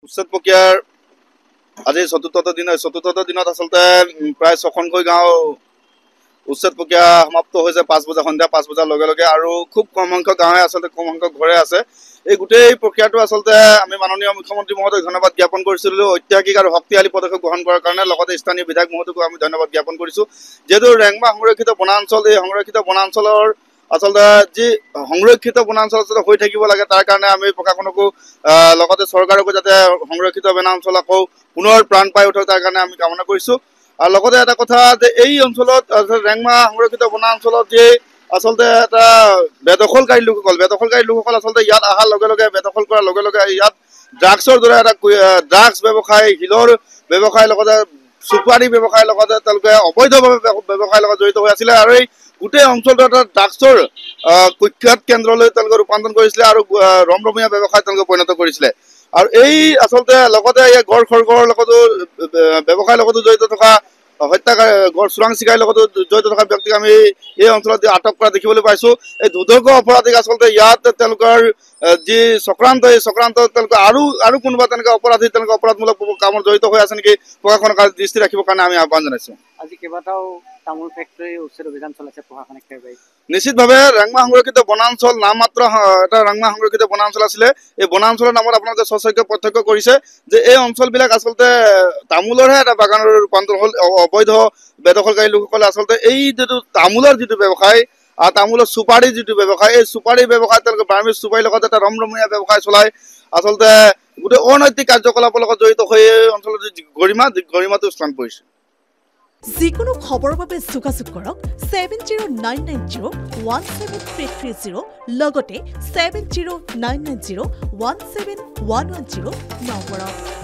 উচ্ছেদ প্ৰক্ৰিয়াৰ আজি চতুৰ্থ দিনত আচলতে প্ৰায় 6খনকৈ গাঁও উচ্ছেদ প্ৰক্ৰিয়া সমাপ্ত হৈছে। 5 বজা সন্ধিয়া 5 বজাৰ লগে লগে আৰু খুব কম সংখ্যক গাঁৱে আচলতে কম সংখ্যক ঘৰে আছে। এই গোটেই প্ৰক্ৰিয়াটো আচলতে আমি মাননীয় মুখ্যমন্ত্ৰী মহোদয়ক ধন্যবাদ জ্ঞাপন কৰিছিলোঁ ঐতিহাসিক আৰু শক্তিশালী পদক্ষেপ গ্ৰহণ কৰাৰ কাৰণে। লগতে স্থানীয় বিধায়ক মহোদয়কো আমি ধন্যবাদ জ্ঞাপন কৰিছোঁ। যিহেতু ৰেংমা সংৰক্ষিত বনাঞ্চল, এই সংৰক্ষিত বনাঞ্চলৰ আচলতে যি সংৰক্ষিত বনাঞ্চল আচলতে হৈ থাকিব লাগে, তাৰ কাৰণে আমি প্ৰশাসনকো লগতে চৰকাৰকো যাতে সংৰক্ষিত বনাঞ্চল আকৌ পুনৰ প্ৰাণ পাই উঠক তাৰ কাৰণে আমি কামনা কৰিছোঁ। আৰু লগতে এটা কথা যে এই অঞ্চলত ৰেংমা সংৰক্ষিত বনাঞ্চলত যে আচলতে এটা বেদখলকাৰী লোকসকল আচলতে ইয়াত অহাৰ লগে লগে বেদখল কৰাৰ লগে লগে ইয়াত ড্ৰাগছৰ দৰে এটা ড্ৰাগছ ব্যৱসায়, শিলৰ ব্যৱসায়, লগতে চুপাৰী ব্যৱসায়ৰ লগতে তেওঁলোকে অবৈধভাৱে ব্যৱসায়ৰ লগত জড়িত হৈ আছিলে আৰু এই গোটেই অঞ্চলটো এটা ড্ৰাগছৰ কুখ্যাত কেন্দ্ৰলৈ তেওঁলোকে ৰূপান্তৰণ কৰিছিলে আৰু ৰমৰমীয়া ব্যৱসায় তেওঁলোকে পৰিণত কৰিছিলে। আৰু এই আচলতে লগতে এই গড় খৰ্গৰ লগতো ব্যৱসায়ৰ লগতো জড়িত থকা হত্যাকাৰী গড় চোৰাং চিকাৰীৰ লগতো জড়িত থকা ব্যক্তিক আমি এই অঞ্চলত আটক কৰা দেখিবলৈ পাইছোঁ। এই দুৰ্ধৰ্ষ অপৰাধীক আচলতে ইয়াত তেওঁলোকৰ যি চক্ৰান্ত, এই চক্ৰান্ত তেওঁলোকে আৰু কোনোবা তেনেকৈ অপৰাধী তেওঁলোকে অপৰাধমূলক কামত জড়িত হৈ আছে নেকি প্ৰশাসনক দৃষ্টি ৰাখিবৰ কাৰণে আমি আহ্বান জনাইছোঁ। আজি কেইবাটাও তামোল ফেক্টৰী উচ্ছেদ অভিযান চলাইছে প্ৰশাসনে। নিশ্চিতভাৱে ৰেংমা সংৰক্ষিত বনাঞ্চল নামমাত্ৰ এটা ৰেংমা সংৰক্ষিত বনাঞ্চল আছিলে। এই বনাঞ্চলৰ নামত আপোনালোকে স্বচক্ষে প্ৰত্যক্ষ কৰিছে যে এই অঞ্চলবিলাক আচলতে তামোলৰহে এটা বাগানৰ ৰূপান্তৰ হ'ল। অবৈধ বেদখলকাৰী লোকসকলে আচলতে এই যিটো তামোলৰ যিটো ব্যৱসায়, তামোলৰ চুপাৰী যিটো ব্যৱসায়, এই চুপাৰী ব্যৱসায় তেওঁলোকে বাৰ্মিজ চুপাৰীৰ লগত এটা ৰমৰমীয়া ব্যৱসায় চলাই আচলতে গোটেই অনৈতিক কাৰ্যকলাপৰ লগত জড়িত হৈ এই অঞ্চলৰ যি গৰিমাটো স্থান পৰিছে। যিকোনো খবৰৰ বাবে যোগাযোগ কৰক 7099017330 লগতে 7099017110 নম্বৰত।